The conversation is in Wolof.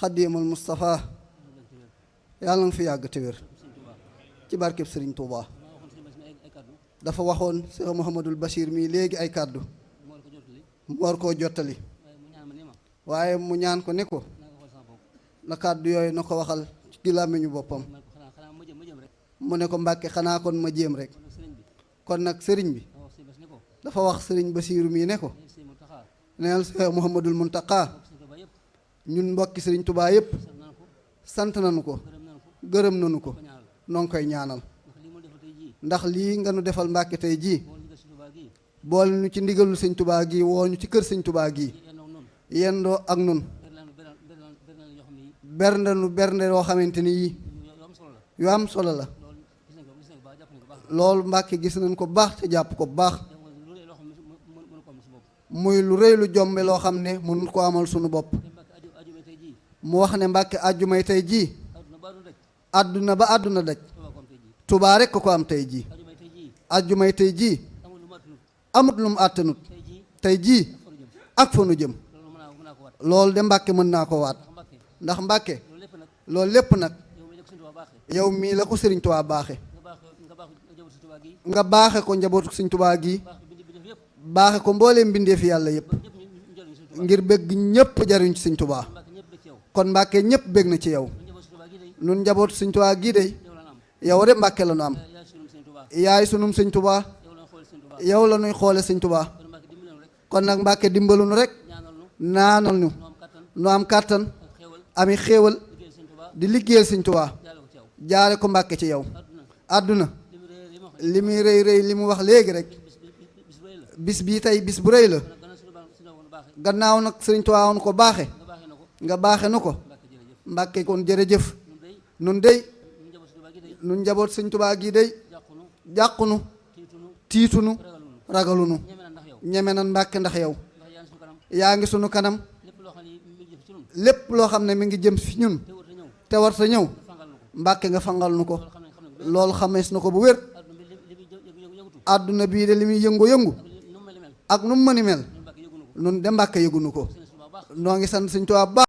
xaddiimul Mustafa yàlla nga fi yàgg te wér ci barkeb Sëriñ Tuuba. dafa waxoon Cheikh Mouhamadul Bachir mii léegi ay kàddu mu war koo jottali waaye mu ñaan ko ne ko na kàddu yooyu na ko waxal ci làmmiñu boppam. mu ne ko Mbàkke xanaa kon ma jéem rek. kon nag sëriñ bi dafa wax sëriñ Basiiru mii ne ko neel Cheikh Mouhamadul Muntaqa ñun mbokki sëriñ Tuubaa yépp sant nañu ko gërëm nañu ko noo ngi koy ñaanal ndax lii nga nu defal Mbàkke tey jii boole nu ci ndigalul sëñ Tuubaa gi woo ñu ci kër sëñ Tuubaa gi yendoo ak nun bernde nu bernde yoo xamante ni yii yu am solo la loolu Mbàkke gis nañ ko baax te jàpp ko baax muy lu rëy lu jombe loo xam ne mënut ko amal sunu bopp. mu wax ne Mbàkke àjjumay tey jii àdduna ba àdduna daj Tuubaa rekk ko am tey jii àjjumay tey jii amut lu mu àttanut tey jii ak fa nu jëm loolu de Mbàkke mën naa ko waat ndax Mbàkke loolu lépp nag yow mii la ko Sëriñ Tuubaa baaxe nga baaxe ko njabootu Sëriñ Tuubaa gi baaxe ko mbooleem mbindeef yàlla yépp ngir bëgg ñépp jariñ ci Sëriñ Tuubaa kon Mbàkke ñépp bëgg na ci yow nun njabootu Sëriñ Tuubaa gii de yow de Mbàkke la nu am yaay sunum Sëriñ Tuubaa yow la nuy xoole Sëriñ Tuubaa kon nag Mbàkke dimbalu nu rek naanal ñu nu am kàttan ami xéewal di liggéeyal Sëriñ Tuubaa jaare ko Mbàkke ci yow àdduna li muy rëy rëy li mu wax léegi rek bis bii tey bis bu rëy la gannaaw nag Sëriñ Tuubaa woon ko baaxe nga baaxe nu ko Mbàkke kon jërëjëf nun dey nun njaboot Sëriñ Tuubaa gii dey jàqunu tiitunu ragalunu ñeme nan Mbàkke ndax yow yaa ngi sunu kanam lépp loo xam ne mi ngi jëm fi ñun te war sa ñëw Mbàkke nga fangal nu ko loolu xamees na ko bu wér àdduna bii de li muy yëngu-yëngu ak nu mu mëni mel nun de Mbàkke yëgunu ko noo ngi sant Sëriñ Tuubaa